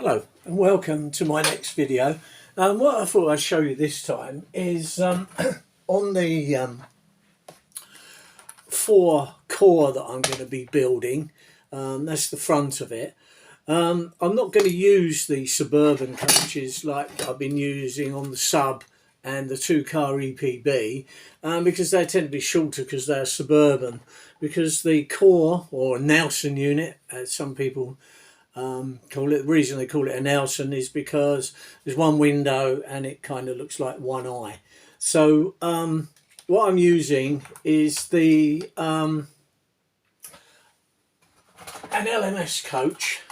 Hello and welcome to my next video. What I thought I'd show you this time is on the 4 Core that I'm going to be building. That's the front of it. I'm not going to use the Suburban coaches like I've been using on the Sub and the 2 Car EPB because they tend to be shorter because they're Suburban. Because the Core, or Nelson unit as some people call it, the reason they call it a Nelson is because there's one window and it kind of looks like one eye. So what I'm using is an LMS coach,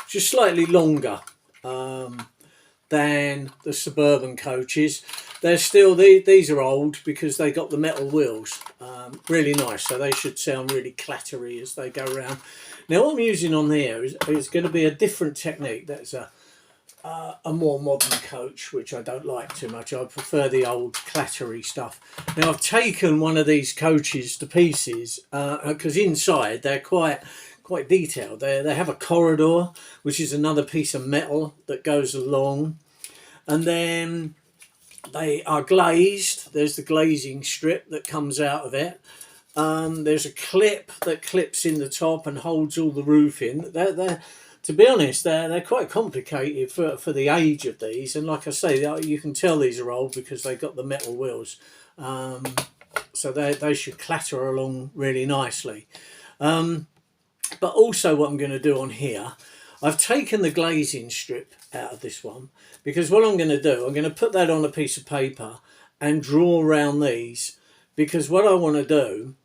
just slightly longer than the Suburban coaches. They're still, these are old because they got the metal wheels, really nice, so they should sound really clattery as they go around. Now what I'm using on here is going to be a different technique. That's a more modern coach, which I don't like too much. I prefer the old clattery stuff. Now I've taken one of these coaches to pieces because inside they're quite detailed. They have a corridor, which is another piece of metal that goes along, and then they are glazed. There's the glazing strip that comes out of it. There's a clip that clips in the top and holds all the roof in. To be honest, they're quite complicated for the age of these. And like I say, you can tell these are old because they've got the metal wheels. So they should clatter along really nicely. But also what I'm going to do on here, I've taken the glazing strip out of this one because what I'm going to do, I'm going to put that on a piece of paper and draw around these, because what I want to do,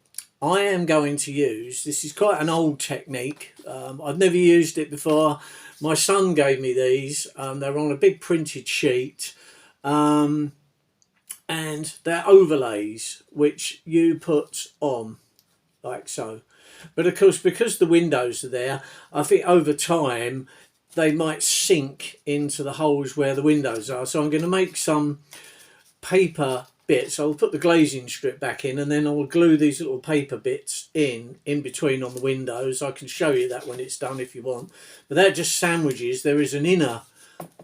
I am going to use, this is quite an old technique. I've never used it before. My son gave me these. They're on a big printed sheet. And they're overlays which you put on like so. But of course, because the windows are there, I think over time they might sink into the holes where the windows are. So I'm going to make some paper bits. I'll put the glazing strip back in and then I'll glue these little paper bits in between on the windows. I can show you that when it's done if you want. But that just sandwiches. There is an inner,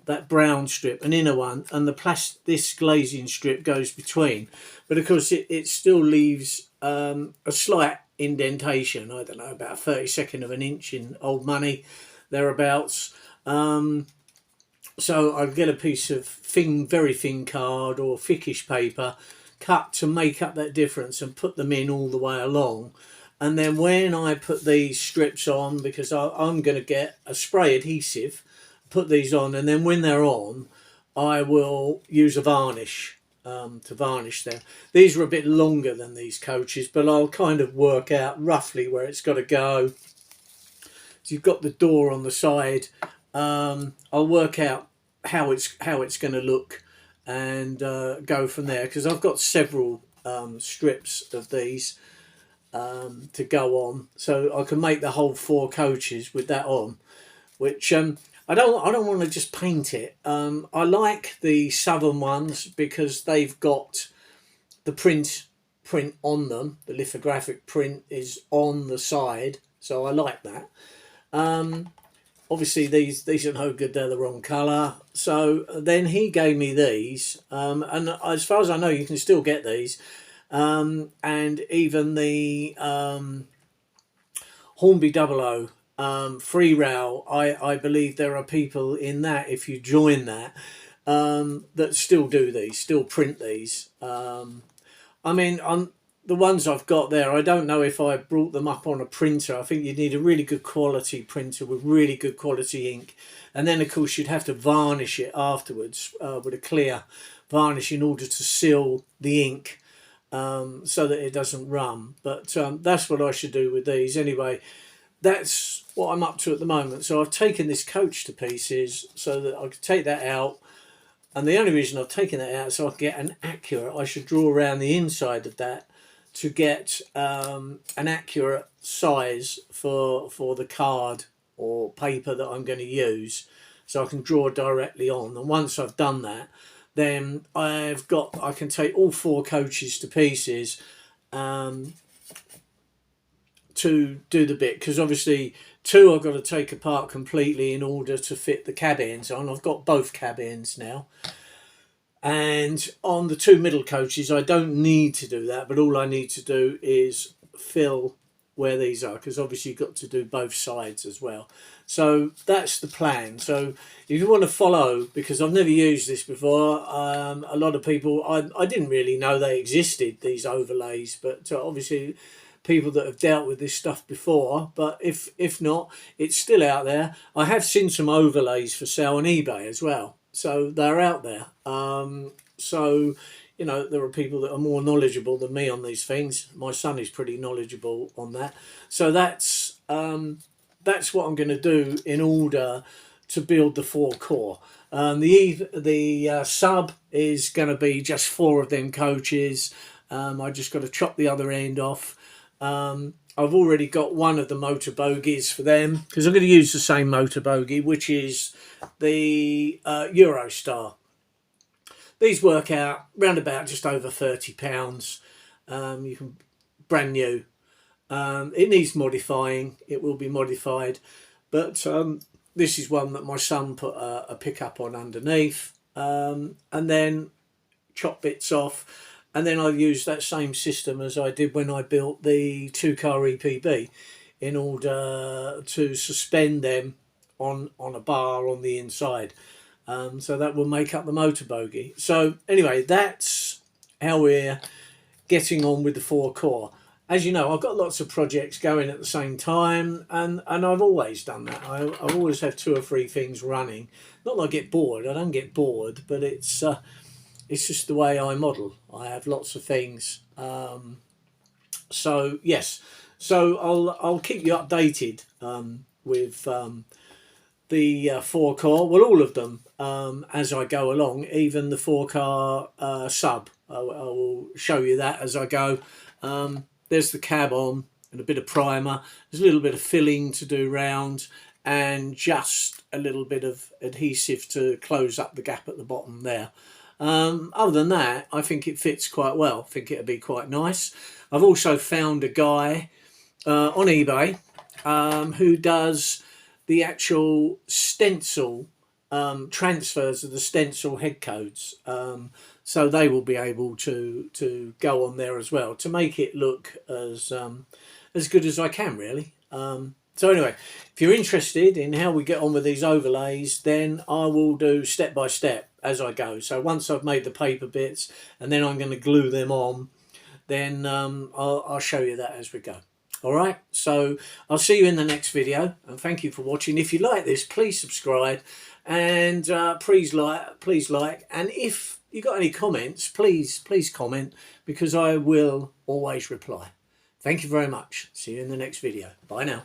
that brown strip, an inner one, and this glazing strip goes between. But of course it still leaves a slight indentation. I don't know, about 1/32 of an inch in old money, thereabouts. So I'd get a piece of very thin card or thickish paper, cut to make up that difference and put them in all the way along. And then when I put these strips on, because I'm going to get a spray adhesive, put these on, and then when they're on, I will use a varnish to varnish them. These are a bit longer than these coaches, but I'll kind of work out roughly where it's got to go. So you've got the door on the side. I'll work out how it's going to look and go from there, because I've got several strips of these to go on, so I can make the whole 4 coaches with that on, which I don't want to just paint it. I like the Southern ones because they've got the print on them. The lithographic print is on the side, so I like that. Obviously these are no good, they're the wrong colour. So then he gave me these, and as far as I know you can still get these, and even the Hornby Dublo free rail, I believe there are people in that, if you join that, that still do these, still print these. I mean, the ones I've got there, I don't know if I brought them up on a printer. I think you need a really good quality printer with really good quality ink. And then, of course, you'd have to varnish it afterwards with a clear varnish in order to seal the ink so that it doesn't run. But that's what I should do with these. Anyway, that's what I'm up to at the moment. So I've taken this coach to pieces so that I could take that out. And the only reason I've taken that out is so I can get an accurate, I should draw around the inside of that to get an accurate size for the card or paper that I'm going to use, so I can draw directly on. And once I've done that, then I can take all 4 coaches to pieces to do the bit, because obviously 2 I've got to take apart completely in order to fit the cab ends on. I've got both cab ends now. And on the 2 middle coaches, I don't need to do that, but all I need to do is fill where these are, because obviously you've got to do both sides as well. So that's the plan. So if you want to follow, because I've never used this before, a lot of people, I didn't really know they existed, these overlays, but obviously people that have dealt with this stuff before, but if not, it's still out there. I have seen some overlays for sale on eBay as well, so they're out there. So you know, there are people that are more knowledgeable than me on these things. My son is pretty knowledgeable on that. So that's what I'm going to do in order to build the 4 Core. The sub is going to be just 4 of them coaches. I just got to chop the other end off. I've already got one of the motor bogies for them, because I'm going to use the same motor bogie, which is the Eurostar. These work out round about just over £30. You can brand new. It needs modifying. It will be modified, but this is one that my son put a pickup on underneath, and then chop bits off. And then I use that same system as I did when I built the 2-car EPB, in order to suspend them on a bar on the inside. So that will make up the motor bogie. So anyway, that's how we're getting on with the 4 Core. As you know, I've got lots of projects going at the same time, and I've always done that. I've always had 2 or 3 things running. Not that I get bored. I don't get bored, but it's just the way I model. I have lots of things. So yes, so I'll keep you updated with the 4 Core. Well, all of them as I go along. Even the 4-car sub. I will show you that as I go. There's the cab on and a bit of primer. There's a little bit of filling to do round, and just a little bit of adhesive to close up the gap at the bottom there. Other than that, I think it fits quite well. I think it'll be quite nice. I've also found a guy on eBay who does the actual stencil transfers of the stencil head codes, so they will be able to go on there as well, to make it look as good as I can, really. So anyway, if you're interested in how we get on with these overlays, then I will do step by step as I go. So once I've made the paper bits and then I'm going to glue them on, then I'll show you that as we go. All right, so I'll see you in the next video, and thank you for watching. If you like this, please subscribe, and please like, and if you got any comments, please comment, because I will always reply. Thank you very much. See you in the next video. Bye now.